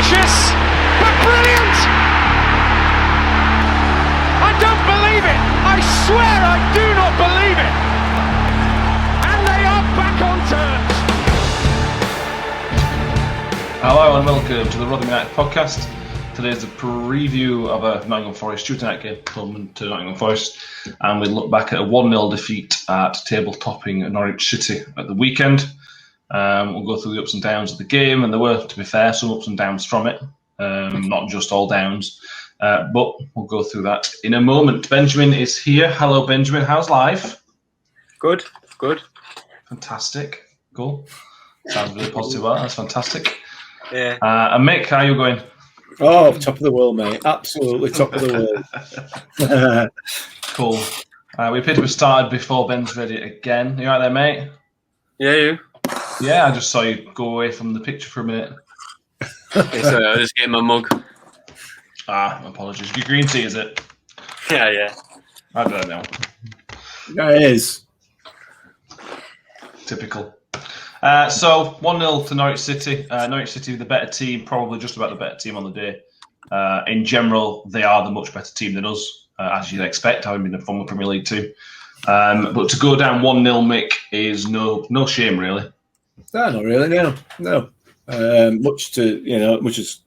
Vicious, but brilliant! I don't believe it! I swear I do not believe it! And they are back on terms! Hello and welcome to the Rotherham United podcast. Today is a preview of a Nottingham Forest Tuesday night game coming to Nottingham Forest, and we look back at a 1-0 defeat at table-topping Norwich City at the weekend. We'll go through the ups and downs of the game, and there were, to be fair, some ups and downs from it, not just all downs, but we'll go through that in a moment. Benjamin is here. Hello, Benjamin. How's life? Good. Fantastic. Cool. Sounds really positive. That's fantastic. Yeah. And Mick, how are you going? Oh, top of the world, mate. Absolutely top of the world. Cool. We appear to have started before Ben's ready again. You right there, mate? Yeah, you? Yeah, I just saw you go away from the picture for a minute. Sorry, I was just getting my mug. Apologies. Your green tea, is it? Yeah. I don't know. Yeah, it is. Typical. So 1-0 to Norwich City. Norwich City, the better team, probably just about the better team on the day. In general, they are the much better team than us, as you'd expect, having been a former Premier League too. But to go down 1-0, Mick, is no shame, really. No, not really. No. Much as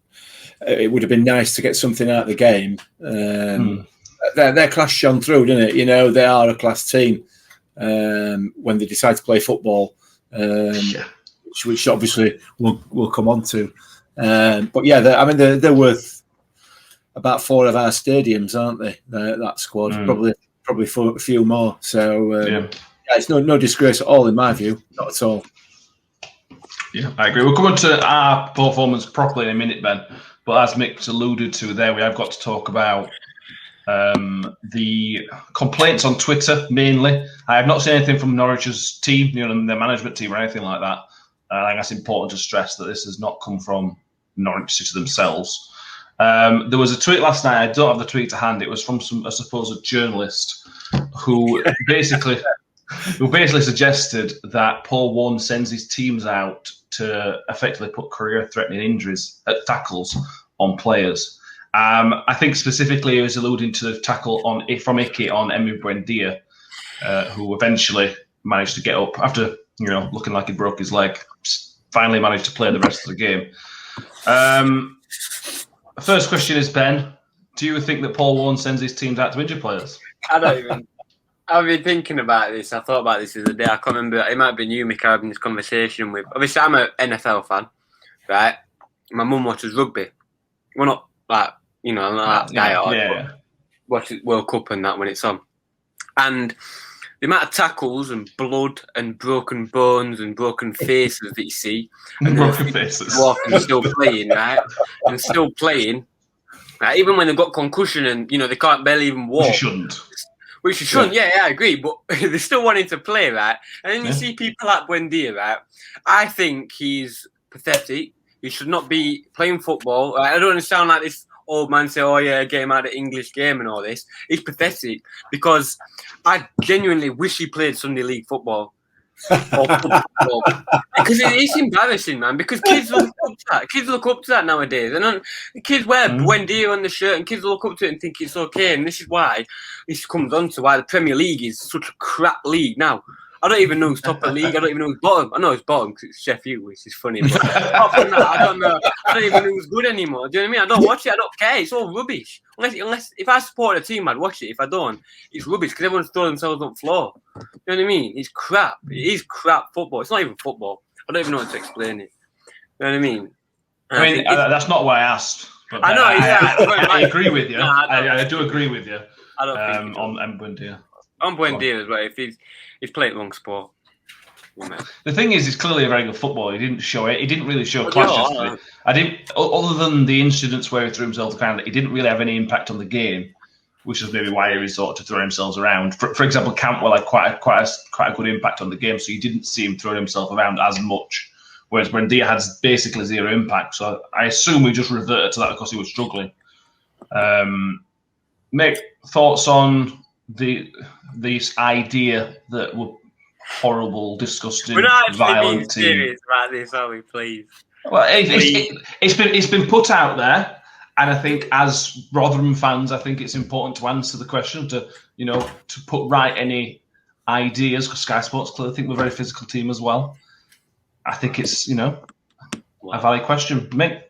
it would have been nice to get something out of the game. Their class shone through, didn't it? You know, they are a class team when they decide to play football. Which obviously we'll come on to. But yeah, they're worth about 4 of our stadiums, aren't they? That squad, probably for a few more. So it's no disgrace at all in my view, not at all. Yeah, I agree. We'll come on to our performance properly in a minute, Ben. But as Mick's alluded to there, we have got to talk about the complaints on Twitter, mainly. I have not seen anything from Norwich's team, their management team or anything like that. I think that's important to stress that this has not come from Norwich City themselves. There was a tweet last night. I don't have the tweet to hand. It was from a supposed journalist who basically suggested that Paul Warne sends his teams out to effectively put career-threatening injuries at tackles on players. I think specifically he was alluding to the tackle from Icky on Emi Buendia, who eventually managed to get up after looking like he broke his leg. Finally managed to play the rest of the game. First question is, Ben, do you think that Paul Warne sends his teams out to injure players? I've been thinking about this. I thought about this the other day. I can't remember. It might have been you, Mick, having this conversation with. Obviously, I'm an NFL fan, right? My mum watches rugby. We're not like, I'm not that guy. Yeah. Watch World Cup and that when it's on. And the amount of tackles and blood and broken bones and broken faces that you see. And broken faces. Walking, still playing, right? And still playing. Right? Even when they've got concussion and, they can't barely even walk. Which you shouldn't, yeah, I agree. But they're still wanting to play, right? And then you see people like Buendia, right? I think he's pathetic. He should not be playing football. Right? I don't want to sound like this old man say, "Oh yeah, get him out of the English game" and all this. It's pathetic because I genuinely wish he played Sunday League football. Because it's embarrassing, man. Because kids look up to that nowadays, and the kids wear Buendia on the shirt, and kids look up to it and think it's okay. And this is why this comes on to why the Premier League is such a crap league now. I don't even know who's top of the league. I don't even know who's bottom. I know who's bottom because it's Sheffield, which is funny. But apart from that, I don't know. I don't even know who's good anymore. Do you know what I mean? I don't watch it. I don't care. It's all rubbish. Unless if I support a team, I'd watch it. If I don't, it's rubbish because everyone's throwing themselves on the floor. You know what I mean? It's crap. It is crap football. It's not even football. I don't even know how to explain it. You know what I mean? That's not what I asked. But I know. I agree with you. No, I do agree with you. I don't think on Buendia. On Buendia as well. If he's playing long sport. The thing is, he's clearly a very good footballer. He didn't show it. He didn't really show class yesterday. Other than the incidents where he threw himself around, he didn't really have any impact on the game, which is maybe why he resorted to throwing himself around. For example, Campbell had quite a good impact on the game, so you didn't see him throwing himself around as much. Whereas Buendia had basically zero impact. So I assume we just reverted to that because he was struggling. Mick, thoughts on this idea that we're horrible, disgusting, we're not actually violent being team? serious about this, are we? Please. Well, it's been put out there, and I think as Rotherham fans, I think it's important to answer the question to put right any ideas, because Sky Sports clearly think we're a very physical team as well. I think it's a valid question, Mick.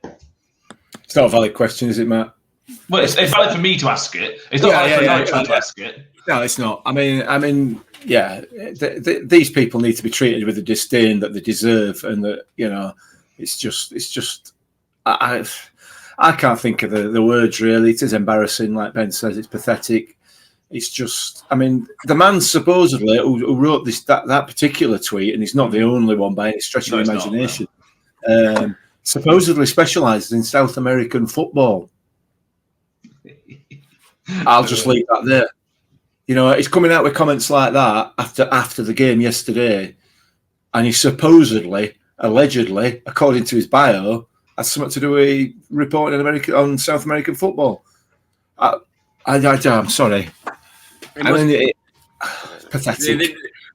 It's not a valid question, is it, Matt? Well, it's valid for me to ask it. It's not valid for Norwich to ask it. No, it's not. I mean, yeah. These people need to be treated with the disdain that they deserve, and that it's just. I can't think of the words really. It is embarrassing, like Ben says. It's pathetic. It's just. I mean, the man supposedly who wrote that particular tweet, and he's not the only one by any stretch of the imagination. Supposedly specialises in South American football. I'll just leave that there. He's coming out with comments like that after the game yesterday, and he supposedly, allegedly, according to his bio, has something to do with reporting on South American football. I'm sorry. Pathetic.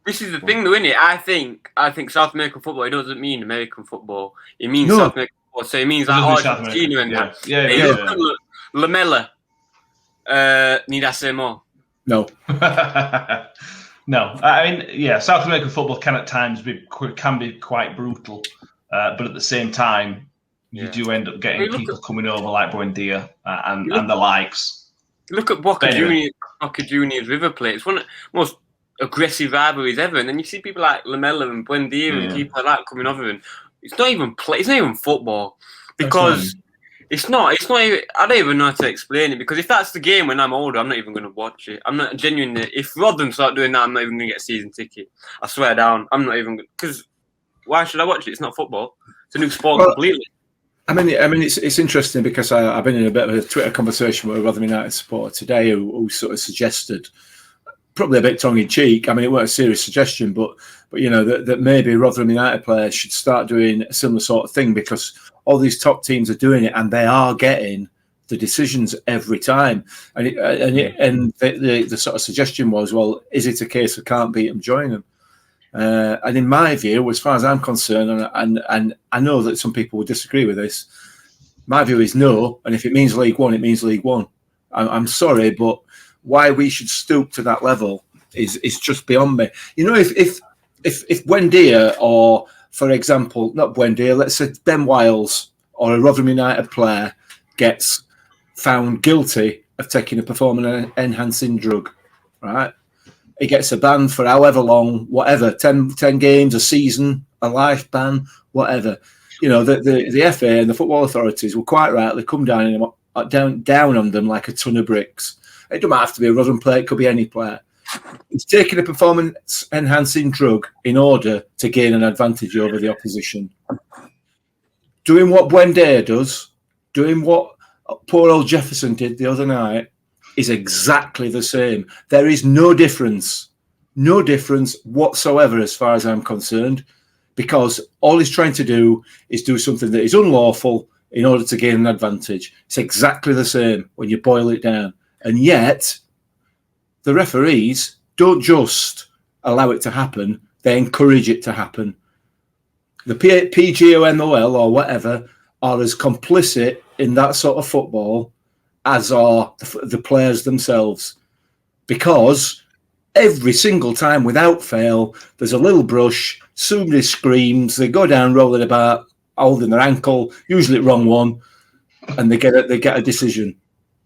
This is the thing, though, isn't it? I think South American football. It doesn't mean American football. It means South American football. So it means like Argentina and that. Yeah. Lamela. Need I say more? No. No. I mean, South American football can at times be quite brutal, but at the same time, you do end up getting people coming over like Buendia and the likes. Look at Boca Juniors River Plate. It's one of the most aggressive rivalries ever, and then you see people like Lamela and Buendia and people like that coming over, and it's not even football, because it's not even, I don't even know how to explain it, because if that's the game when I'm older, I'm not even going to watch it. I'm not genuinely. If Rotherham start doing that, I'm not even going to get a season ticket. I swear down, I'm not even, because why should I watch it? It's not football. It's a new sport completely. I mean, it's interesting because I've been in a bit of a Twitter conversation with a Rotherham United supporter today who sort of suggested, probably a bit tongue in cheek. I mean, it wasn't a serious suggestion, but that maybe Rotherham United players should start doing a similar sort of thing, because all these top teams are doing it and they are getting the decisions every time. And the sort of suggestion was, well, is it a case of can't beat them, join them? And in my view, as far as I'm concerned, and I know that some people will disagree with this, my view is no. And if it means League One, it means League One. I'm sorry, but why we should stoop to that level is just beyond me. If Buendia, or for example, not Buendia, let's say Ben Wiles or a Rotherham United player gets found guilty of taking a performance-enhancing drug, right? He gets a ban for however long, whatever, 10 games, a season, a life ban, whatever. The FA and the football authorities will quite rightly come down on them like a ton of bricks. It doesn't have to be a Rotherham player, it could be any player. He's taking a performance-enhancing drug in order to gain an advantage over the opposition. Doing what Buendia does, doing what poor old Jefferson did the other night, is exactly the same. There is no difference whatsoever as far as I'm concerned, because all he's trying to do is do something that is unlawful in order to gain an advantage. It's exactly the same when you boil it down. And yet, the referees don't just allow it to happen, they encourage it to happen. The PGMOL or whatever are as complicit in that sort of football as are the players themselves, because every single time without fail there's a little brush, somebody screams, they go down rolling about, holding their ankle, usually the wrong one, and they get a decision.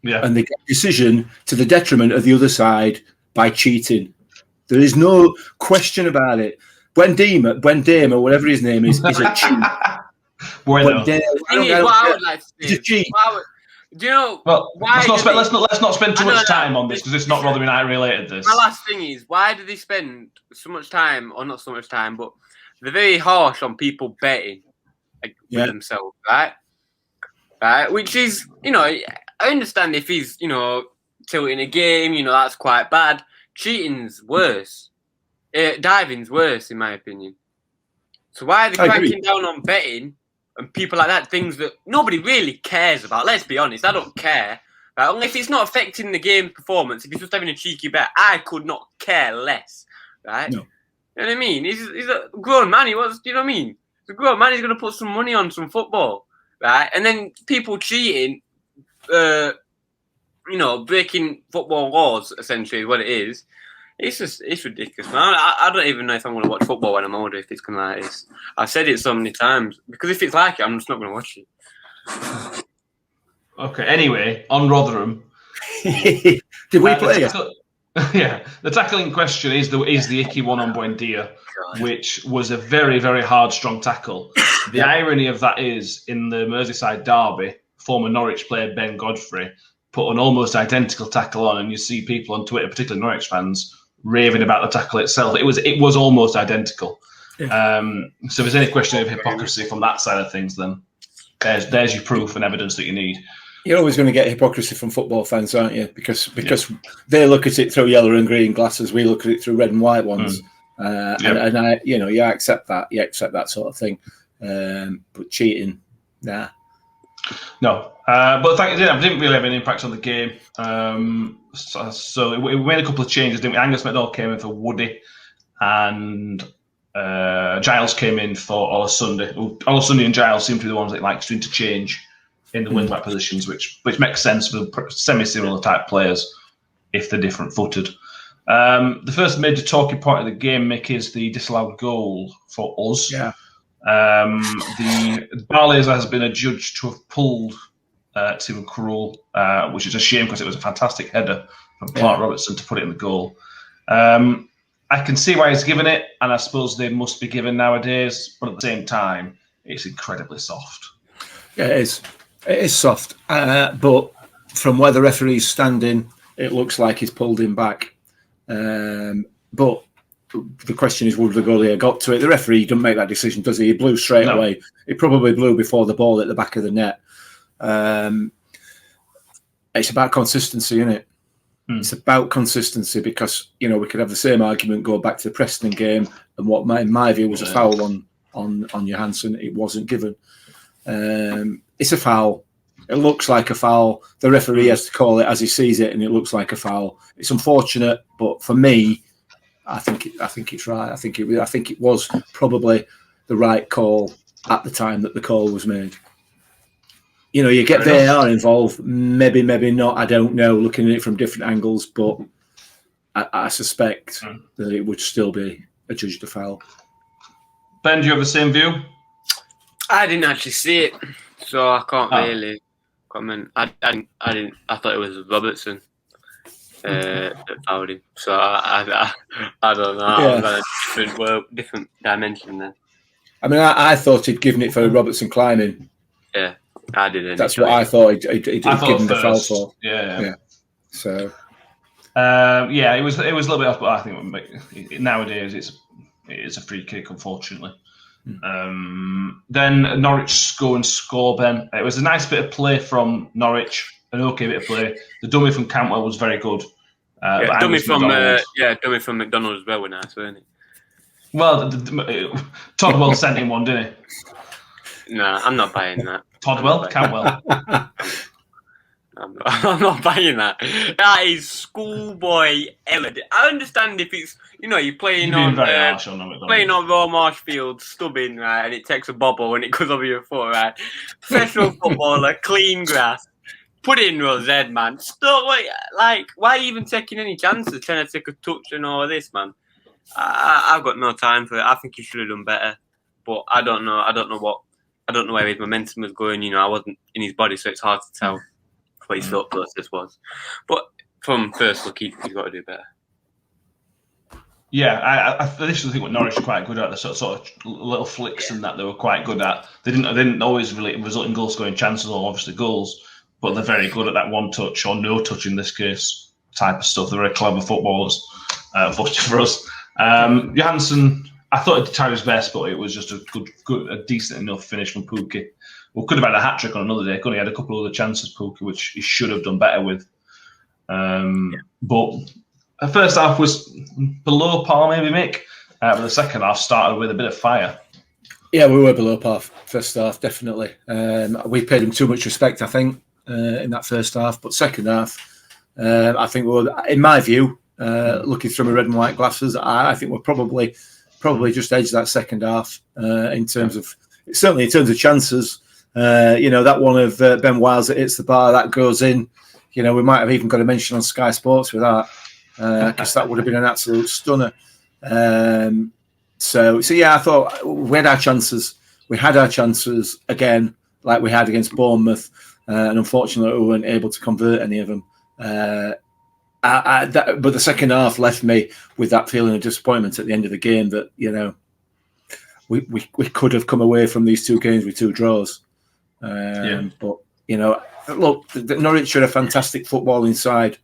And they get a decision to the detriment of the other side by cheating. There is no question about it. Buendema, whatever his name is a cheat. He's a cheat. Do you know? Well, let's not spend too much time on this, because it's not Rotherham United related. This. My last thing is, why do they spend so much time, or not so much time, but they're very harsh on people betting with themselves, right? Right, which is, I understand if he's, tilting a game, that's quite bad. Cheating's worse. Diving's worse, in my opinion. So why are they cranking down on betting? And people like that, things that nobody really cares about. Let's be honest, I don't care. Right? Unless it's not affecting the game's performance, if he's just having a cheeky bet, I could not care less. Right? No. You know what I mean? He's a grown man. Do you know what I mean? The grown man is going to put some money on some football, right? And then people cheating, breaking football laws, essentially, is what it is. It's ridiculous, man. I don't even know if I'm going to watch football when I'm older, if it's going to like this. I've said it so many times, because if it's like it, I'm just not going to watch it. Okay, anyway, on Rotherham. Did we play it? Yeah, the tackling question is the icky one on Buendia, which was a very, very hard, strong tackle. The irony of that is, in the Merseyside derby, former Norwich player Ben Godfrey put an almost identical tackle on, and you see people on Twitter, particularly Norwich fans, raving about the tackle itself. It was almost identical. Yeah. So if there's any question of hypocrisy from that side of things, then there's your proof and evidence that you need. You're always going to get hypocrisy from football fans, aren't you? Because they look at it through yellow and green glasses, we look at it through red and white ones. And I, you accept that. You accept that sort of thing. But cheating, nah. No. But I didn't really have an impact on the game. So we made a couple of changes, didn't we? Angus McDowell came in for Woody, and Giles came in for Olasunde. Olasunde and Giles seem to be the ones that like to interchange in the wing-back positions, which makes sense for semi-similar type players if they're different-footed. The first major talking point of the game, Mick, is the disallowed goal for us. Yeah. The Barley's has been adjudged to have pulled Tim Krul, which is a shame because it was a fantastic header from Clark Robertson to put it in the goal. I can see why he's given it, and I suppose they must be given nowadays, but at the same time, it's incredibly soft. Yeah, it is. It is soft, but from where the referee's standing, it looks like he's pulled him back. But the question is, would the goalie have got to it? The referee doesn't make that decision, does he? He blew straight away. He probably blew before the ball at the back of the net. It's about consistency, isn't it? It's about consistency because, we could have the same argument go back to the Preston game and what in my view was a foul on Johansson. It wasn't given. It's a foul. It looks like a foul. The referee has to call it as he sees it, and it looks like a foul. It's unfortunate, but for me, I think it's right. I think it was probably the right call at the time that the call was made. You get VAR involved, maybe not. I don't know. Looking at it from different angles, but I suspect that it would still be adjudged a foul. Ben, do you have the same view? I didn't actually see it, so I can't really comment. I didn't. I thought it was Robertson that fouled him. So I don't know. Yeah. I was on a different dimension there. I mean, I thought he'd given it for Robertson climbing. Yeah, I didn't. That's what I thought he'd given the foul for. Yeah. So. It was a little bit off, but I think nowadays it's a free kick, unfortunately. Then Norwich go and score, Ben. It was a nice bit of play from Norwich, an okay bit of play. The dummy from Cantwell was very good. Dummy from McDonald as well was nice, wasn't it? Well, Toddwell sent him one, didn't he? Nah, I'm not buying that. Cantwell. I'm not buying that. That is schoolboy error. I understand if it's you're playing on Raw Marshfield, stubbing, right, and it takes a bobble and it goes over your foot, right. Professional footballer, clean grass, put it in your head, man. Stop, why are you even taking any chances trying to take a touch and all this, man? I've got no time for it. I think he should have done better, but I don't know where his momentum was going. I wasn't in his body, so it's hard to tell what his thought process was. But from first look, he's got to do better. Yeah, I initially think what Norwich were quite good at, the sort of little flicks and that they were quite good at. They didn't always really result in goal-scoring chances or obviously goals, but they're very good at that one touch or no touch in this case type of stuff. They're very clever footballers, unfortunately for us. Johansson, I thought he tried his best, but it was just a decent enough finish from Pukki. Well, could have had a hat-trick on another day. Could have had a couple of other chances, Pukki, which he should have done better with. But the first half was below par, maybe, Mick. But the second half started with a bit of fire. Yeah, we were below par first half, definitely. We paid him too much respect, I think, in that first half. But second half, I think in my view, looking through my red and white glasses, I think we're probably probably just edged that second half in terms of chances. That one of Ben Wiles that hits the bar, that goes in. We might have even got a mention on Sky Sports with that, because that would have been an absolute stunner. So yeah, I thought we had our chances. We had our chances again, like we had against Bournemouth, and unfortunately we weren't able to convert any of them. But the second half left me with that feeling of disappointment at the end of the game that we could have come away from these two games with 2 draws. But look, Norwich are a fantastic footballing side,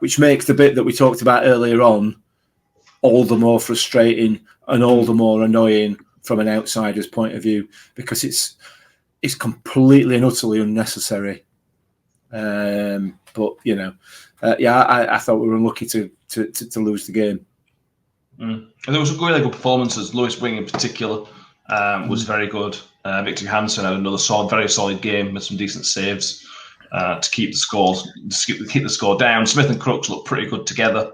which makes the bit that we talked about earlier on all the more frustrating and all the more annoying from an outsider's point of view, because it's completely and utterly unnecessary. I thought we were unlucky to lose the game. And there was some really good performances. Lewis Wing in particular was very good. Victor Johansson had another very solid game with some decent saves to keep the score down. Smith and Crooks looked pretty good together.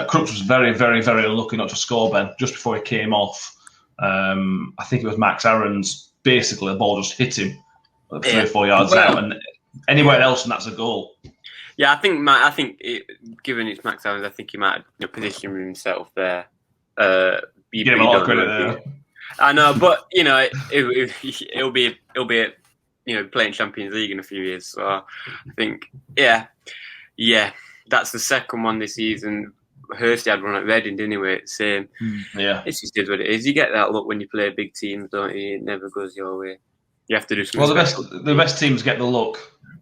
Crooks was very, very, very unlucky not to score, Ben, just before he came off. I think it was Max Aaron's. Basically, the ball just hit him 3 or 4 yards out, and anywhere else, and that's a goal. Yeah, given it's Max Aaron's, I think he might have positioned himself there. Give him a lot of credit there. I know, but it'll be playing Champions League in a few years. So I think, yeah, that's the second one this season. Hursty had one at Reading, didn't he? Same. Yeah. It's just what it is. You get that look when you play big teams, don't you? It never goes your way. You have to do something. Well, the best teams get the look,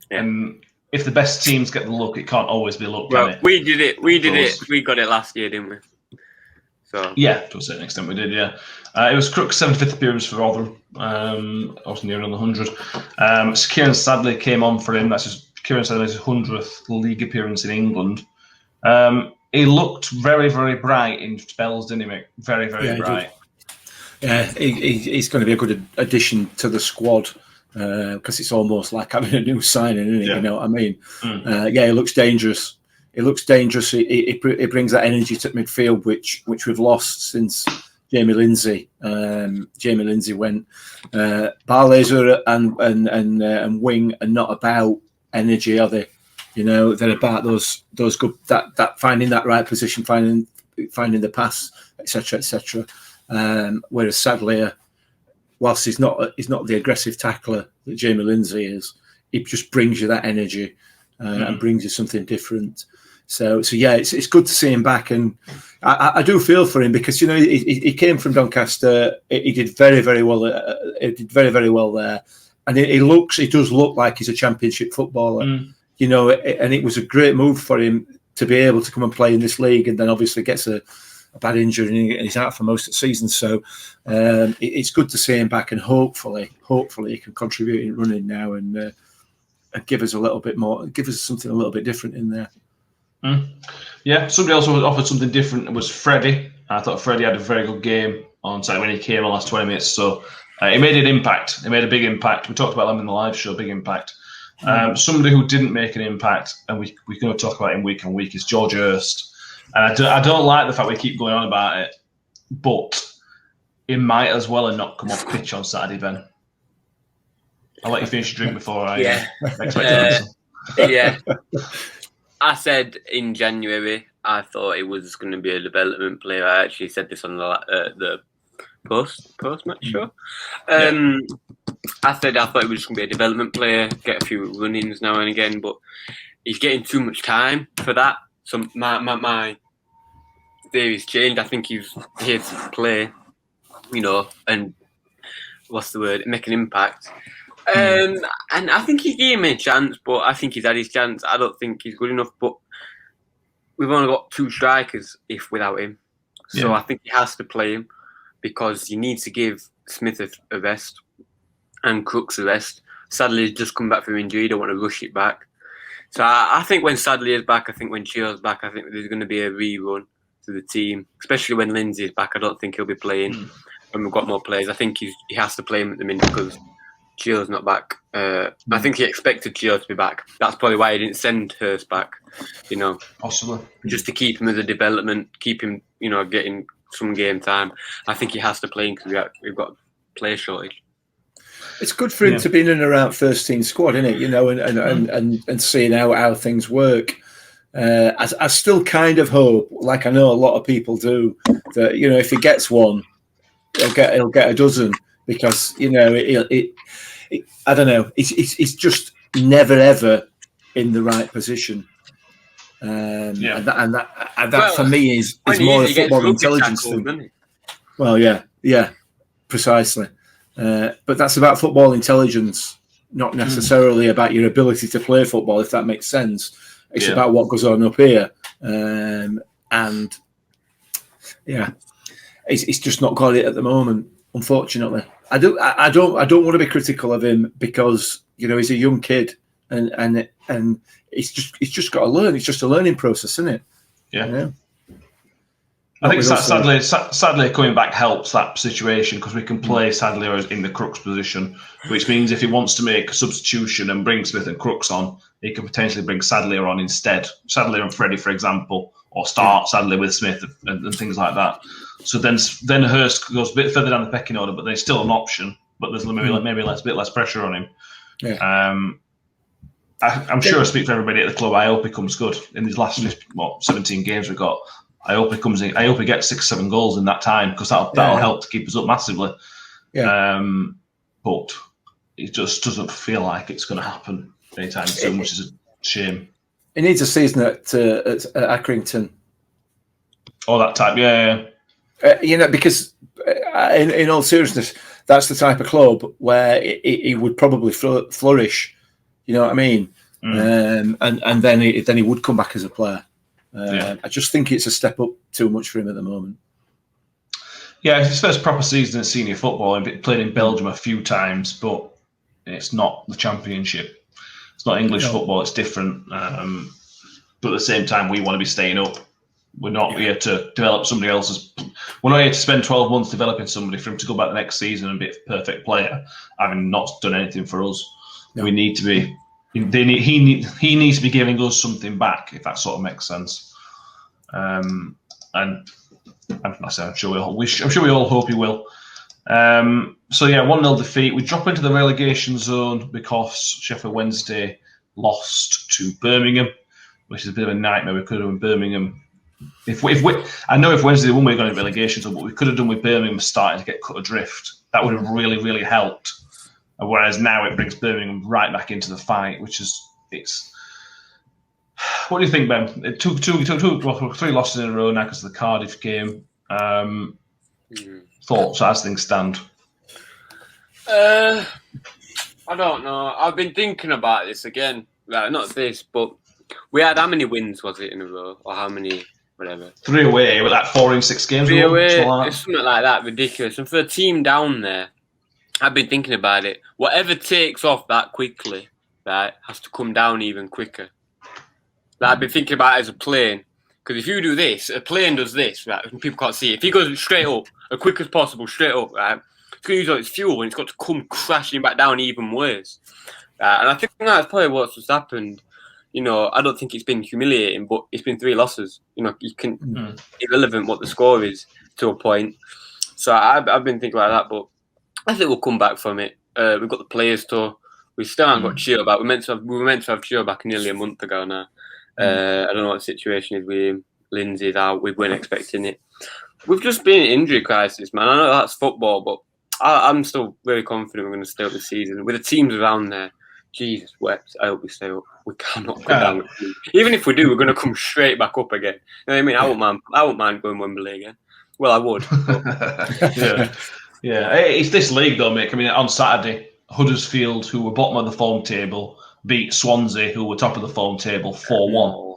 and if the best teams get the look, it can't always be luck, can it? We did it. We got it last year, didn't we? So yeah, to a certain extent we did. Yeah, it was Crook's 75th appearance for Rotherham. Obviously near on the 100. Kieran Sadley came on for him. That's just Kieran Sadley's 100th league appearance in England. He looked very, very bright in spells, didn't he, Mick? Very, very bright. Yeah, he's going to be a good addition to the squad, because it's almost like having a new signing, isn't it? You know what I mean? He looks dangerous. He looks dangerous. He brings that energy to midfield, which we've lost since Jamie Lindsay. Jamie Lindsay went. Barlaser and Wing are not about energy, are they? You know, they're about those good that finding that right position, finding the pass, etc. Whereas Sadly, whilst he's not the aggressive tackler that Jamie Lindsay is, he just brings you that energy and brings you something different. So yeah, it's good to see him back, and I do feel for him because he came from Doncaster. He did very, very well. He did very, very well there, and he does look like he's a championship footballer. And it was a great move for him to be able to come and play in this league, and then obviously gets a bad injury and he's out for most of the season. So it's good to see him back, and hopefully he can contribute in running now and give us a little bit more, give us something a little bit different in there. Yeah, somebody else offered something different. It was Freddie. I thought Freddie had a very good game on Saturday when he came on the last 20 minutes. So he made an impact. He made a big impact. We talked about them in the live show, big impact. Somebody who didn't make an impact, and we're going to talk about him week on week, is George Hurst. And I don't like the fact we keep going on about it, but he might as well have not come off pitch on Saturday, Ben. I'll let you finish your drink before I expect an answer. Yeah. I said in January I thought it was going to be a development player. I actually said this on the post-match show. I said I thought it was just going to be a development player, get a few run-ins now and again, but he's getting too much time for that. So my theory's changed. I think he's here to play, and what's the word? Make an impact. And I think he gave him a chance, but I think he's had his chance. I don't think he's good enough, but we've only got 2 strikers without him. So I think he has to play him because he needs to give Smith a rest and Crooks a rest. Sadly, he's just come back from injury. You don't want to rush it back. So I think when Sadly is back, I think when Chio's back, I think there's going to be a rerun to the team, especially when Lindsay is back. I don't think he'll be playing when we've got more players. I think he has to play him at the minute because Chio's not back. I think he expected Chio to be back. That's probably why he didn't send Hurst back, Possibly. just to keep him as a development, keep him, getting some game time. I think he has to play because we've got a player shortage. It's good for him to be in and around first team squad, isn't it? You know, and seeing how things work. I still kind of hope, like I know a lot of people do, that if he gets one, he'll get a dozen, because I don't know, it's just never ever in the right position. And that for me is more a football intelligence thing. Well, yeah, precisely. But that's about football intelligence, not necessarily about your ability to play football, if that makes sense. It's about what goes on up here, and he's just not got it at the moment, unfortunately. I don't want to be critical of him, because he's a young kid, and he's just got to learn. It's just a learning process, isn't it? Yeah. I think sadly coming back helps that situation, because we can play Sadler in the Crooks position, which means if he wants to make a substitution and bring Smith and Crooks on, he can potentially bring Sadler on instead. Sadler and Freddie, for example, or start Sadler with Smith and things like that. So then Hurst goes a bit further down the pecking order, but there's still an option, but there's maybe a bit less pressure on him. Yeah. I'm sure I speak for everybody at the club. I hope he comes good in these last 17 games we've got. I hope he comes in. I hope he gets 6-7 goals in that time, because that'll help to keep us up massively. Yeah. But it just doesn't feel like it's going to happen anytime soon, which is a shame. He needs a season at Accrington. Oh, that type, yeah. Because in all seriousness, that's the type of club where he would probably flourish. You know what I mean? And then he would come back as a player. I just think it's a step up too much for him at the moment. Yeah, it's his first proper season in senior football. He played in Belgium a few times, but it's not the Championship. It's not English football. It's different. But at the same time, we want to be staying up. We're not here to develop somebody else's. We're not here to spend 12 months developing somebody for him to go back the next season and be a perfect player, having not done anything for us. No. We need to be. He needs to be giving us something back, if that sort of makes sense. And I'm sure we all hope he will. 1-0 defeat. We drop into the relegation zone because Sheffield Wednesday lost to Birmingham, which is a bit of a nightmare. We could have done Birmingham. I know if Wednesday won, we're going to relegation zone, but we could have done with Birmingham starting to get cut adrift. That would have really, really helped. Whereas now it brings Birmingham right back into the fight, it's. What do you think, Ben? 3 losses in a row now because of the Cardiff game. Thoughts as things stand? I don't know. I've been thinking about this again. Not this, but we had how many wins was it in a row, or how many? Whatever. 3 away, with that 4 in 6 games. 3 away, something like that. Ridiculous. And for a team down there, I've been thinking about it. Whatever takes off that quickly, right, has to come down even quicker. Like, I've been thinking about it as a plane. Because if you do this, a plane does this, right? People can't see it. If he goes straight up, as quick as possible, straight up, right? It's going to use all its fuel, and it's got to come crashing back down even worse. And I think that's probably what's just happened. I don't think it's been humiliating, but it's been 3 losses. You can irrelevant what the score is to a point. So I've been thinking about that, but I think we'll come back from it. We've got the players tour. We still haven't got Chio back. We were meant to have Chio back nearly a month ago now. I don't know what the situation is with him. Lindsay's out. We weren't expecting it. We've just been in injury crisis, man. I know that's football, but I'm still very confident we're going to stay up this season. With the teams around there, Jesus wept. I hope we stay up. We cannot go down. Even if we do, we're going to come straight back up again. You know what I mean? I won't mind going Wembley again. Well, I would. Yeah. It's this league, though, mate. I mean, on Saturday, Huddersfield, who were bottom of the form table, beat Swansea, who were top of the form table, 4-1.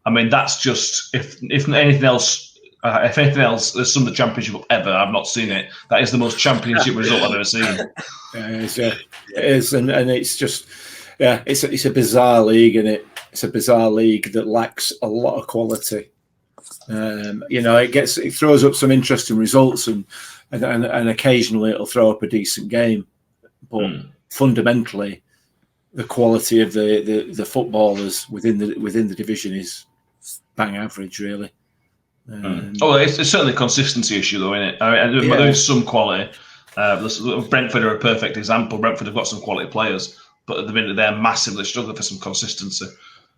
I mean, that's just if anything else, there's some of the championship ever. I've not seen it. That is the most championship result I've ever seen. It is, and it's just, it's a bizarre league, and it's a bizarre league that lacks a lot of quality. It throws up some interesting results, and occasionally it'll throw up a decent game, but fundamentally, the quality of the footballers within the division is bang average, really. It's certainly a consistency issue, though, isn't it? I mean, there is some quality. Brentford are a perfect example. Brentford have got some quality players, but at the minute they're massively struggling for some consistency.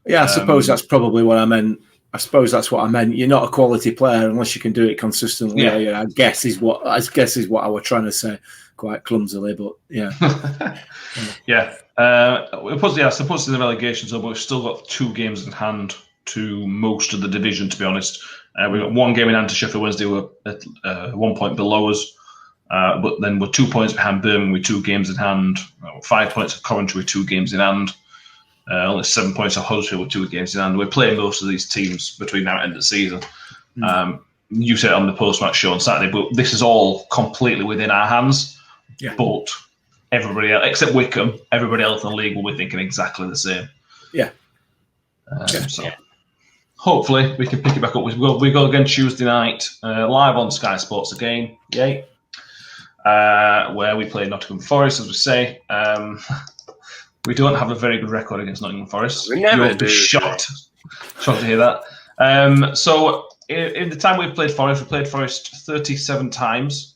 Yeah, I suppose that's probably what I meant. I suppose that's what I meant. You're not a quality player unless you can do it consistently. Yeah. I guess is what I was trying to say, quite clumsily, but yeah. Yeah. We're supposed to the relegation zone, but we've still got 2 games in hand to most of the division, to be honest. We've got 1 game in hand to Sheffield Wednesday. We're at 1 point below us. But then we're 2 points behind Birmingham with 2 games in hand. 5 points of Coventry with 2 games in hand. Only 7 points of Huddersfield with 2 games in hand. We're playing most of these teams between now and end of the season. You said it on the post-match show on Saturday, but this is all completely within our hands. Yeah. But everybody else, except Wickham, everybody else in the league will be thinking exactly the same. Yeah. So hopefully we can pick it back up. We go again Tuesday night, live on Sky Sports again. Yay. Where we play Nottingham Forest, as we say. We don't have a very good record against Nottingham Forest. You'll be shocked to hear that. So in the time we've played Forest 37 times,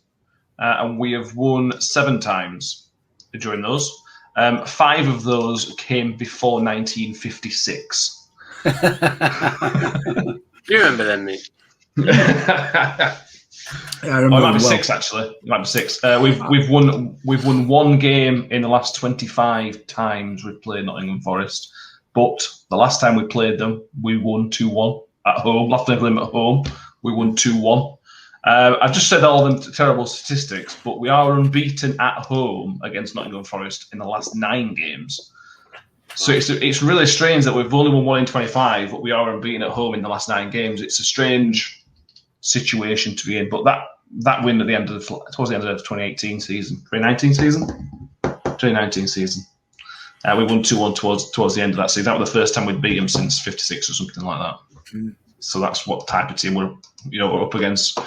and we have won 7 times during those. 5 of those came before 1956. Do you remember them, mate? It might be 6 actually. It might be 6. We've won 1 game in the last 25 times we've played Nottingham Forest, but the last time we played them, we won 2-1 at home. Last time we played them at home, we won 2-1. I've just said all the terrible statistics, but we are unbeaten at home against Nottingham Forest in the last 9 games. So it's really strange that we've only won 1 in 25, but we are unbeaten at home in the last 9 games. It's a strange situation to be in, but that win at the end of towards the end of the 2019 season, we won 2-1 towards the end of that season. That was the first time we'd beat them since '56 or something like that. So that's what type of team we're up against.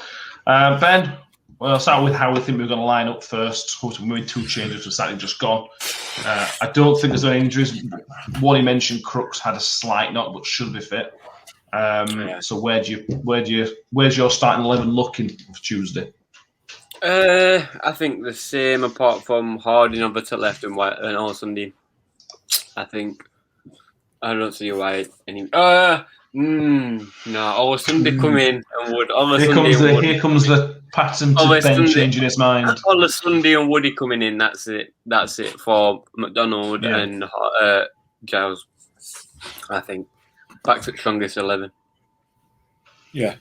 Ben, well, I'll start with how we think we're going to line up first. We made 2 changes for Saturday just gone. I don't think there's any injuries. One, he mentioned Crooks had a slight knock but should be fit. So where's your starting 11 looking for Tuesday? I think the same, apart from Harding over to left and White and all Sunday. I don't see White any. No, all Sunday come in and Wood. Here comes the pattern to Ben changing his mind. All Sunday and Woody coming in. That's it for McDonald and Giles. I think. Back to the strongest 11. Yeah,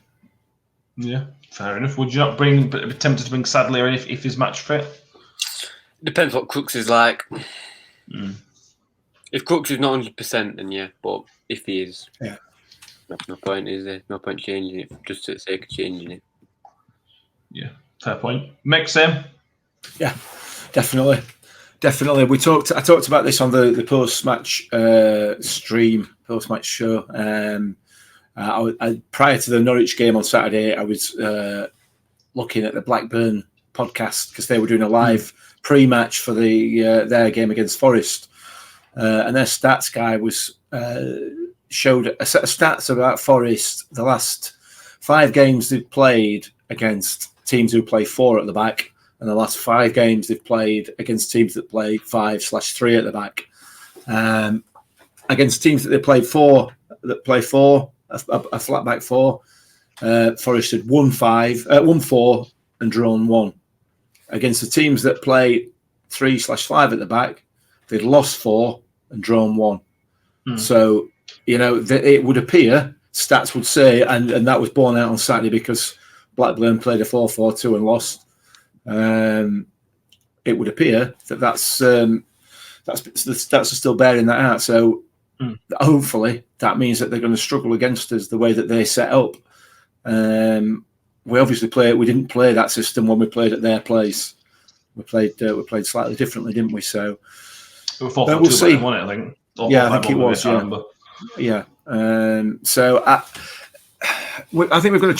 fair enough. Would you not be tempted to bring Sadler in if he's match fit? Depends what Crooks is like. If Crooks is not 100%, then yeah. But if he is, no point, is there? No point changing it just for the sake of changing it. Yeah, fair point. Mick, same? Yeah, definitely. I talked about this on the post-match stream, post-match show. Prior to the Norwich game on Saturday, I was looking at the Blackburn podcast because they were doing a live pre-match for their game against Forest, and their stats guy showed a set of stats about Forest. The last 5 games they've played against teams who play 4 at the back. And the last 5 games they've played against teams that play 5/3 at the back. Against teams that they play 4, a flat back 4, Forest had won 4 and drawn 1. Against the teams that play 3/5 at the back, they'd lost 4 and drawn 1. So, it would appear, stats would say, and that was borne out on Saturday because Blackburn played a 4-4-2 and lost. It would appear that's the stats are still bearing that out. So hopefully that means that they're going to struggle against us the way that they set up. We obviously we didn't play that system when we played at their place. We played slightly differently, didn't we? So we'll see. I think. I think it was. Yeah. So I think we've got a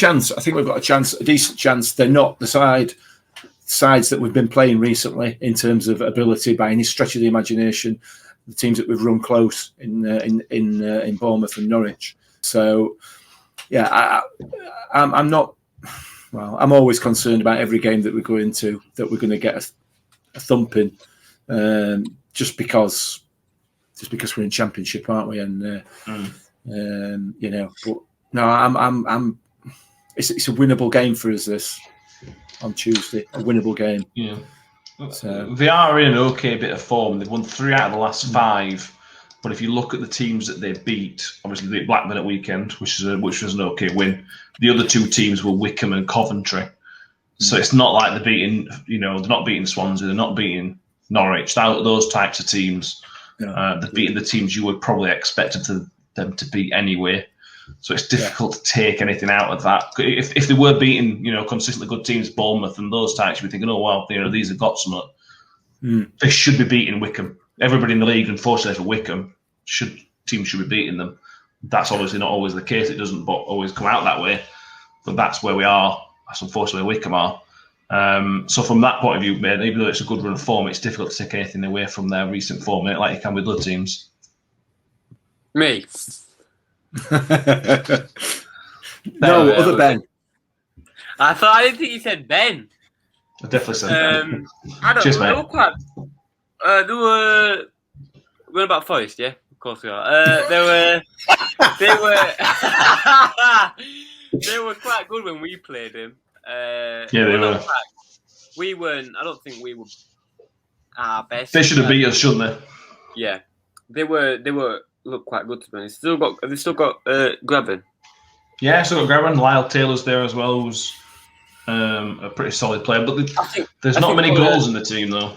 chance. A decent chance. They're not the sides that we've been playing recently in terms of ability by any stretch of the imagination. The teams that we've run close in Bournemouth and Norwich. So I'm not. Well, I'm always concerned about every game that we go into that we're going to get a thumping, just because we're in Championship, aren't we? And but no, I'm. It's a winnable game for us this on Tuesday. A winnable game. Yeah. So They are in an okay bit of form. They've won 3 out of the last 5. But if you look at the teams that they beat, obviously they beat Blackburn at weekend, which was an okay win. The other 2 teams were Wickham and Coventry. So it's not like they're beating, they're not beating Swansea, they're not beating Norwich. Those types of teams, they're beating the teams you would probably expected them to beat anyway. So it's difficult to take anything out of that. If they were beating, consistently good teams, Bournemouth and those types, you'd be thinking, oh well, these have got something. They should be beating Wickham. Everybody in the league, unfortunately for Wickham, teams should be beating them. That's obviously not always the case. It doesn't always come out that way. But that's where we are. That's unfortunately where Wickham are. So from that point of view, mate, even though it's a good run of form, it's difficult to take anything away from their recent form, mate, like you can with other teams. Me. No, other Ben. I didn't think you said Ben. I definitely said that. I don't Cheers, know. They mate. were quite. We're about Forest, yeah. Of course we are. They were. They were quite good when we played them. Yeah, they were. We weren't. I don't think we were our best. They should have beat us, shouldn't they? Yeah, they were. Look quite good to be honest. Have they still got Graben? Yeah, still got Graben. Lyle Taylor's there as well, who's a pretty solid player. But there's not many goals in the team, though.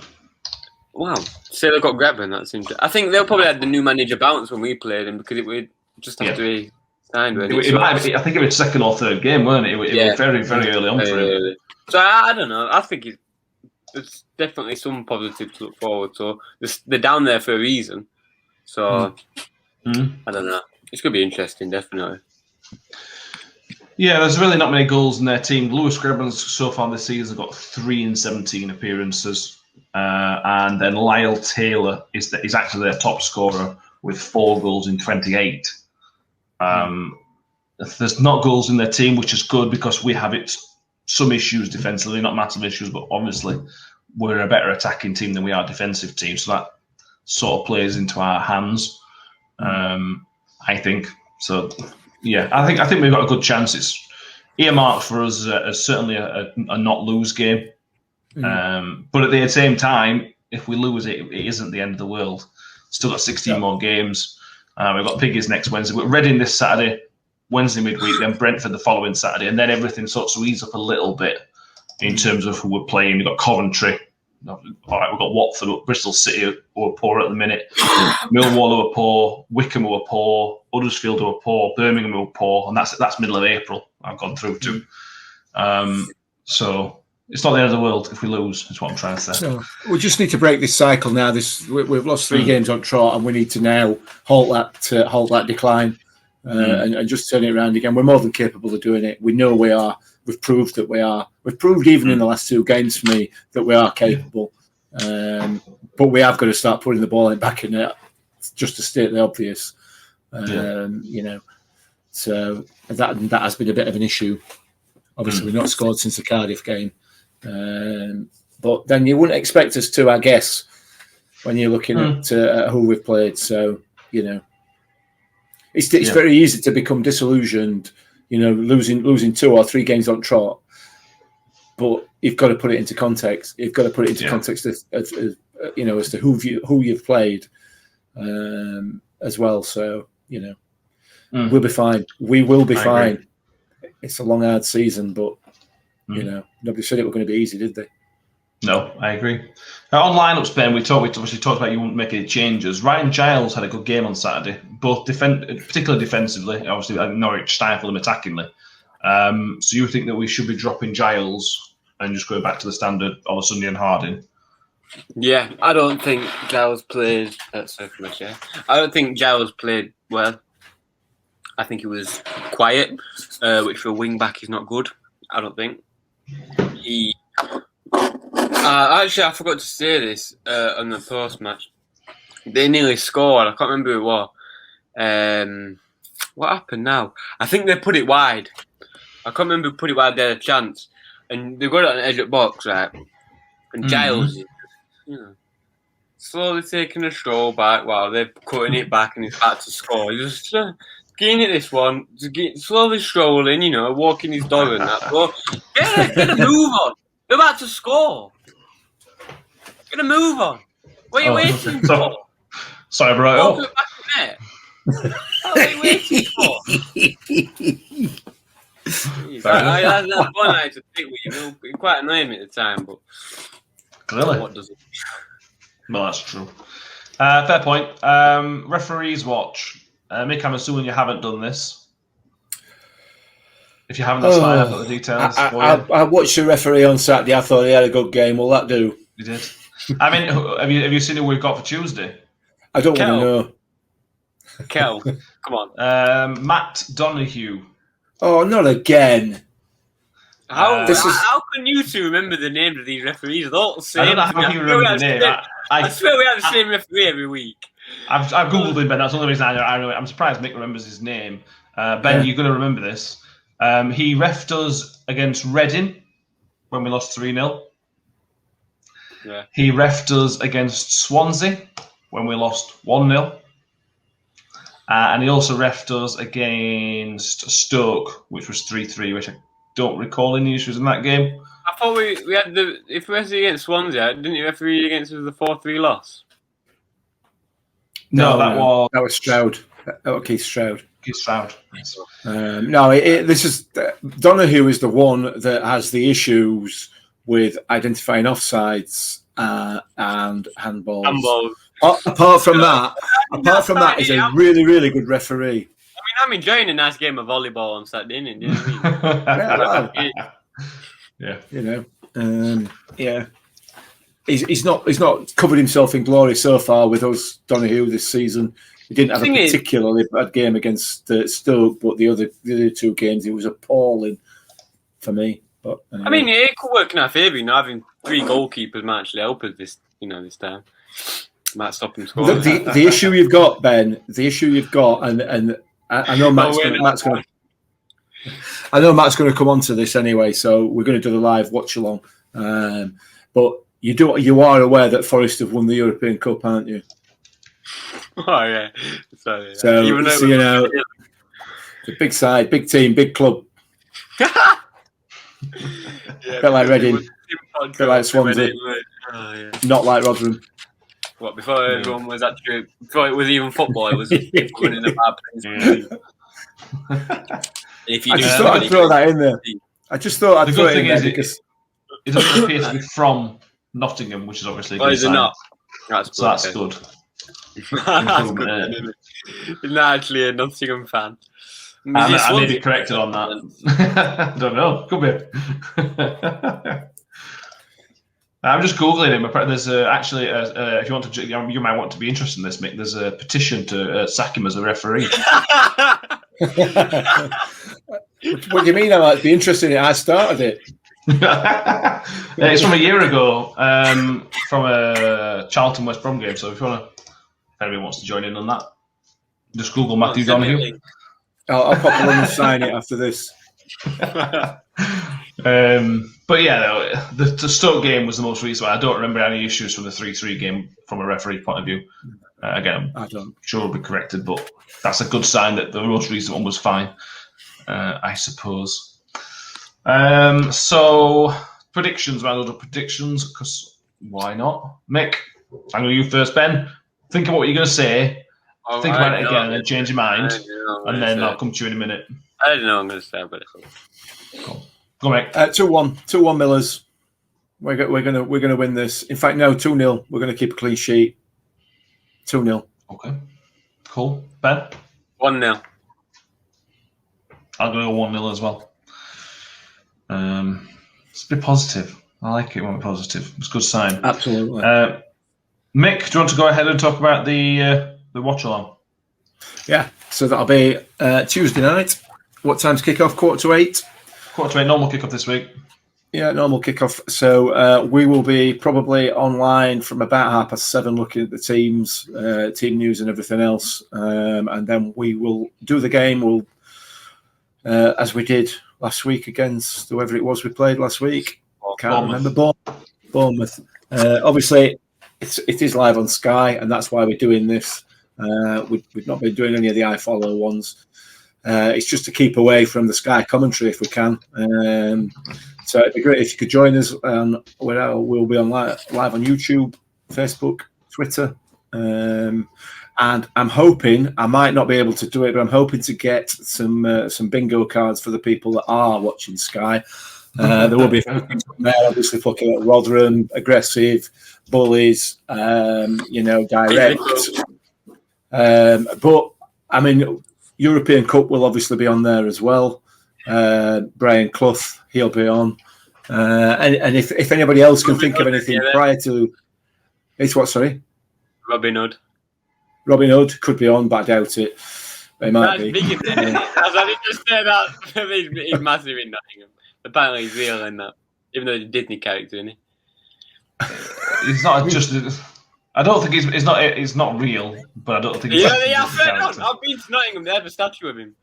Wow. So they've got Graben. That's interesting. I think they'll probably had the new manager bounce when we played him because it would just have to be signed. I think it was second or third game, weren't it? It was very, very early on for him. So I don't know. I think it's definitely some positive to look forward to. They're down there for a reason. So I don't know. It's going to be interesting, definitely. Yeah, there's really not many goals in their team. Lewis Graben's so far this season got 3 in 17 appearances. And then Lyle Taylor is actually their top scorer with 4 goals in 28. There's not goals in their team, which is good because we have some issues defensively, not massive issues, but obviously we're a better attacking team than we are a defensive team. So that sort of plays into our hands, I think. So, yeah, I think we've got a good chance. It's earmarked for us as certainly a not lose game. But at the same time, if we lose it, it isn't the end of the world. Still got 16 more games. We've got Piggies next Wednesday. We're Reading this Saturday, Wednesday midweek, then Brentford the following Saturday, and then everything starts to ease up a little bit in terms of who we're playing. We've got Coventry. All right, we've got Watford, Bristol City, who are poor at the minute. Millwall, who are poor. Wickham, who are poor. Huddersfield, who are poor. Birmingham, who are poor. And that's middle of April. I've gone through to. So it's not the end of the world if we lose. Is what I'm trying to say. So we just need to break this cycle now. We've lost 3 games on trot, and we need to now halt that decline and just turn it around again. We're more than capable of doing it. We know we are. We've proved that we are. We've proved even in the last 2 games for me that we are capable. But we have got to start putting the ball back in it, just to state the obvious. So that has been a bit of an issue. Obviously, we've not scored since the Cardiff game. But then you wouldn't expect us to, I guess, when you're looking at who we've played. So, it's very easy to become disillusioned, losing 2 or 3 games on trot. But you've got to put it into context. You've got to put it into context as to who you've played as well. So, we'll be fine. We will be fine. Agree. It's a long, hard season, but nobody said it was going to be easy, did they? No, I agree. On lineups, Ben, we obviously talked about you wouldn't make any changes. Ryan Giles had a good game on Saturday, particularly defensively. Obviously, Norwich stifled him attackingly. So you think that we should be dropping Giles and just going back to the standard Olusunji and Harding? Yeah, I don't think Giles played. I don't think Giles played well. I think he was quiet, which for a wing back is not good. I don't think he. Actually, I forgot to say this on the post match. They nearly scored. I can't remember who it was. What happened now? I think they put it wide. I can't remember who put it wide. They had a chance, and they got it on the edge of the box, right? And Giles is, slowly taking a stroll back while they're cutting it back, and he's about to score. He's just getting at this one, slowly strolling, walking his dog and that. But get a move on. They're about to score. Get a move on. What are you waiting for? Sorry, bro. Walk it back in there. What are you waiting for? That's one I had to think with you. It quite annoying me at the time, but really, what does it? Well, that's true. Fair point. Referees watch. Mick, I'm assuming you haven't done this. If you haven't, that's fine. I've got the details. I watched the referee on Saturday. I thought he had a good game. Will that do? You did. I mean, have you seen who we've got for Tuesday? I don't want to know. Kel, come on. Matt Donoghue. Oh, not again. How can you two remember the names of these referees? They're all the same. I don't know how you remember the name. I swear we have the same referee every week. I've googled him, Ben. That's the only reason I know it. I'm surprised Mick remembers his name. Ben, you're going to remember this. He refed us against Reading when we lost 3-0. Yeah. He refed us against Swansea when we lost 1-0. And he also refed us against Stoke, which was 3-3, which I don't recall any issues in that game. I thought we had if we were against Swansea, didn't you referee against us the 4-3 loss? No, that was Stroud. That was Keith Stroud. Keith Stroud. Yes. This is Donoghue is the one that has the issues with identifying offsides and handballs. Apart from that, he's a really, really good referee. I'm enjoying a nice game of volleyball on Saturday evening. You know what I mean? Yeah. He's not covered himself in glory so far with us, Donoghue, this season. He didn't have a particularly bad game against Stoke, but the other two games, it was appalling for me. But I mean, it could work in our favour. Having 3 goalkeepers might actually help us this time. Might stop him scoring. The issue you've got, Ben. The issue you've got, and I know Matt's going to come on to this anyway. So we're going to do the live watch along. But you are aware that Forest have won the European Cup, aren't you? Oh yeah. Sorry, so the big side, big team, big club. Bit like Reading, bit like Swansea, not like Rotherham. What, before everyone was actually, before it was even football, it was winning the bad place. I just thought I'd throw that in there. I just thought I'd throw it in there because it doesn't appear to be from Nottingham, which is obviously a good sign. Not? So that's good. That's good. He's not actually a Nottingham fan. I may be corrected on that. I don't know. Could be. I'm just googling him. There's actually, if you want to, you might want to be interested in this, Mick. There's a petition to sack him as a referee. What do you mean? I might be interested in it. I started it. It's from a year ago, from a Charlton West Brom game. So if anybody wants to join in on that, just Google Matthew Donoghue. I'll pop along and sign it after this. But yeah, the Stoke game was the most recent one. I don't remember any issues from the 3-3 game from a referee point of view. Again, I'm sure it'll be corrected, but that's a good sign that the most recent one was fine, I suppose. So predictions, because why not? Mick, I'm going to you first, Ben. Think about what you're going to say. Think about it again and then change your mind, and then I'll come to you in a minute. I don't know what I'm going to say about it. Cool. Go, Mick. 2-1 Millers. We're gonna win this. In fact, no, 2-0. We're gonna keep a clean sheet. 2-0. Okay. Cool. Ben? 1-0. I'll go 1-0 as well. It's a bit positive. I like it when we're positive. It's a good sign. Absolutely. Mick, do you want to go ahead and talk about the watch along? Yeah. So that'll be Tuesday night. What time's kick off? 7:45. 7:45, normal kick off this week. Yeah, normal kickoff. So we will be probably online from about 7:30, looking at the teams, team news, and everything else, and then we will do the game. We'll, as we did last week against whoever it was we played last week. Can't remember. Bournemouth. Obviously, it is live on Sky, and that's why we're doing this. We've not been doing any of the iFollow ones. It's just to keep away from the Sky commentary if we can. So it'd be great if you could join us. We'll be on live on YouTube, Facebook, Twitter. And I'm hoping, I might not be able to do it, but I'm hoping to get some bingo cards for the people that are watching Sky. There will be a few things on there, obviously looking at Rotherham, aggressive, bullies, direct. But, I mean, European Cup will obviously be on there as well. Brian Clough, he'll be on. And if anybody else can think of anything prior to... It's what, sorry? Robin Hood. Robin Hood could be on, but I doubt it. They might be. Big, I did just say that. He's massive in Nottingham. Apparently he's real in that. Even though he's a Disney character, isn't he? He's not just... I don't think he's not real, but I don't think he's... I've been to Nottingham. They have a statue of him.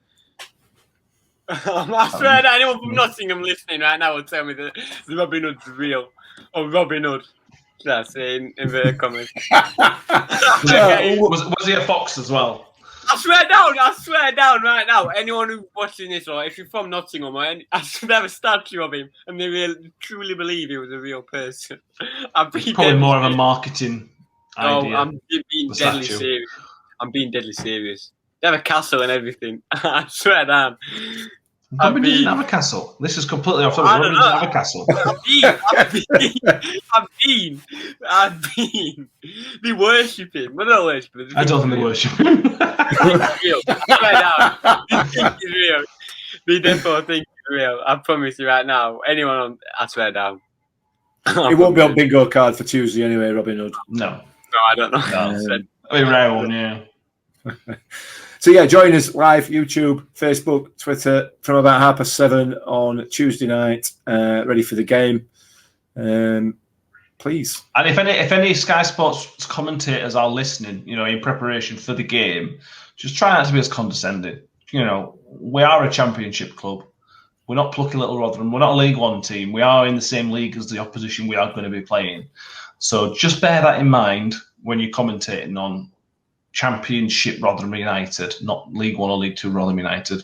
I swear that anyone from Nottingham listening right now will tell me that the Robin Hood's real. Or Robin Hood. That's in the comments. Was he a fox as well? I swear down right now. Anyone who's watching this, or if you're from Nottingham, I should have a statue of him, and they truly believe he was a real person. Probably more of a marketing idea. No, I'm being deadly serious. I'm being deadly serious. They have a castle and everything. I swear down. Robin didn't have a castle. This is completely off topic. Robin didn't have a castle. I've been. They worship him. Well, not worship him. I don't think they worship him. It's real. I swear down. They think it's real. They definitely think it's real. I promise you right now. Anyone on... I swear down. It won't be on bingo card for Tuesday anyway, Robin Hood. No, I don't know. A rare one, yeah. So yeah, join us live, YouTube, Facebook, Twitter from about 7:30 on Tuesday night, ready for the game. Please. And if any Sky Sports commentators are listening, in preparation for the game, just try not to be as condescending. We are a championship club. We're not plucky little Rotherham. We're not a League One team. We are in the same league as the opposition we are going to be playing. So just bear that in mind when you're commentating on Championship Rotherham United, not League One or League Two Rotherham United.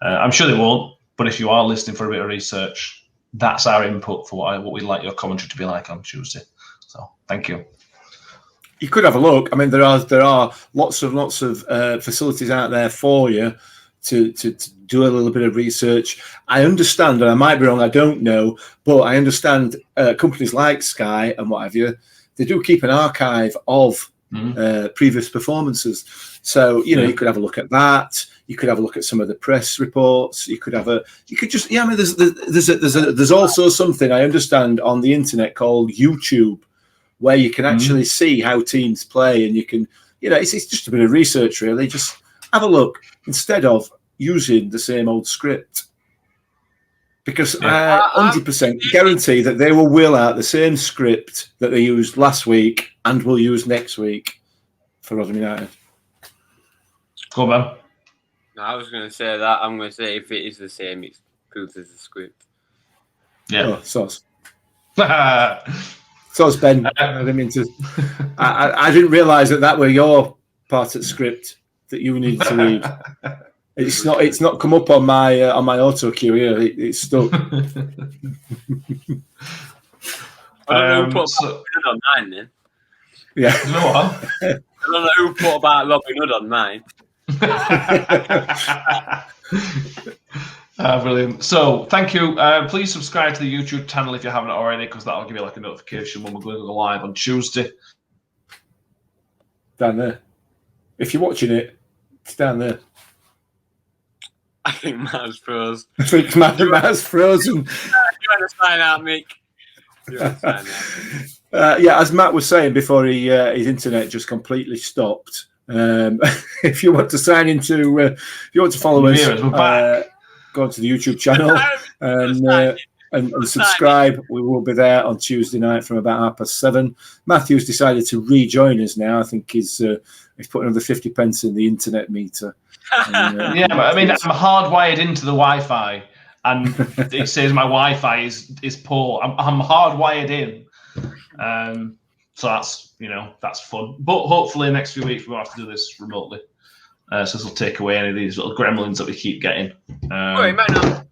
I'm sure they won't, but if you are listening for a bit of research, that's our input for what we'd like your commentary to be like on Tuesday. So, thank you. You could have a look. I mean, there are lots of facilities out there for you to do a little bit of research. I understand, and I might be wrong, I don't know, but I understand companies like Sky and what have you, they do keep an archive of previous performances. So, you could have a look at that. You could have a look at some of the press reports. There's also something I understand on the internet called YouTube, where you can actually see how teams play, and you can, it's just a bit of research, really. Just have a look instead of using the same old script. Because I 100% guarantee that they will wheel out the same script that they used last week and will use next week for Rotherham United. Go on, Ben. No, I was going to say that. I'm going to say if it is the same, it's proof as the script. Yeah. Oh, sauce. Sauce, Ben. I didn't mean to. I didn't realise that were your part of the script that you needed to read. It's not come up on my auto cue here. It's stuck. I don't know who put Robin Hood on mine then. Yeah. You know what? I don't know who put about Robin Hood on mine. Brilliant. So, thank you. Please subscribe to the YouTube channel if you haven't already, because that'll give you a notification when we're going to go live on Tuesday. Down there. If you're watching it, it's down there. I think Matt's froze. I think Matt's frozen. You want to sign out, Mick? Yeah, as Matt was saying before, his internet just completely stopped. If you want to sign into, if you want to follow us, go onto the YouTube channel and and subscribe. We will be there on Tuesday night from about 7:30. Matthew's decided to rejoin us now. I think he's put another 50 pence in the internet meter. Yeah, but I mean, I'm hardwired into the Wi-Fi, and it says my Wi-Fi is poor. I'm hardwired in, so that's fun. But hopefully, next few weeks we won't have to do this remotely. So this will take away any of these little gremlins that we keep getting. It might not.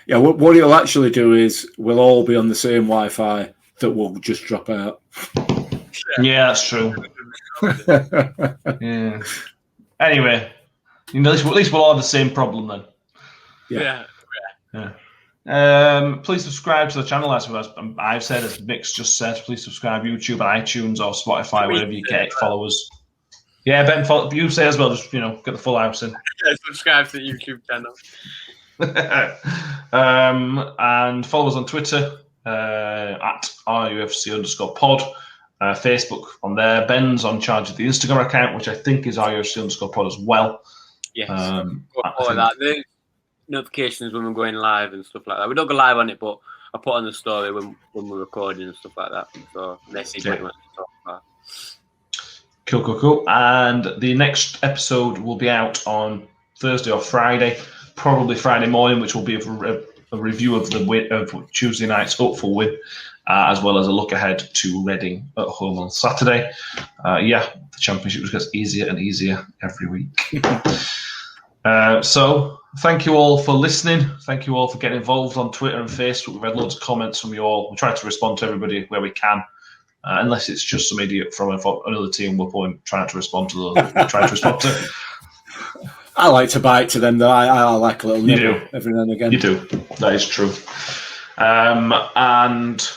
Yeah. What it'll actually do is we'll all be on the same Wi-Fi that will just drop out. Yeah, that's true. Yeah. Anyway, at least we'll all have the same problem then. Yeah. Please subscribe to the channel, as I've said, as Mick's just said. Please subscribe YouTube and iTunes or Spotify, wherever you get it. Follow us. Yeah, Ben, you say as well. Just get the full house in. Yeah, subscribe to the YouTube channel. And follow us on Twitter at RUFC_pod. Facebook on there. Ben's on charge of the Instagram account, which I think is RUFC_pod as well. Yes. Follow that. There's notifications when we're going live and stuff like that. We don't go live on it, but I put on the story when we're recording and stuff like that. So let's see what you want to talk about. Cool. And the next episode will be out on Thursday or Friday, probably Friday morning, which will be a review of of Tuesday night's hopeful win, as well as a look ahead to Reading at home on Saturday. The Championship just gets easier and easier every week. So thank you all for listening. Thank you all for getting involved on Twitter and Facebook. We've had loads of comments from you all. We try to respond to everybody where we can. Unless it's just some idiot from another team, we're trying to respond to those. We're trying to respond to. I like to bite to them, though. I like a little nibble every now and again. You do. That is true. And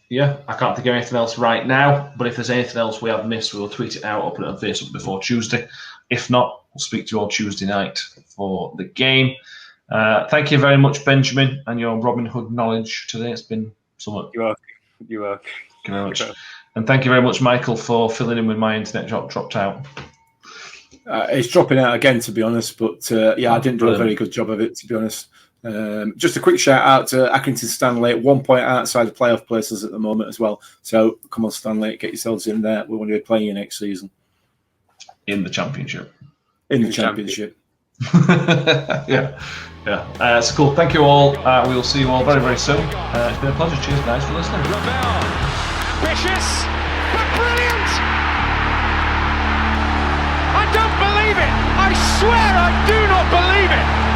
yeah, I can't think of anything else right now. But if there's anything else we have missed, we will tweet it out or put it on Facebook before Tuesday. If not, we'll speak to you all Tuesday night for the game. Thank you very much, Benjamin, and your Robin Hood knowledge today. It's been somewhat. You're welcome. Thank you very much. And thank you very much, Michael, for filling in when my internet dropped out. It's dropping out again, to be honest. But I didn't do a very good job of it, to be honest. Just a quick shout out to Accrington Stanley, at 1 point outside the playoff places at the moment as well. So come on, Stanley, get yourselves in there. We want to be playing you next season. In the Championship. In the Championship. Yeah. So cool. Thank you all. We will see you all very, very soon. It's been a pleasure. Cheers, guys, for listening. Ambitious, but brilliant! I don't believe it! I swear I do not believe it!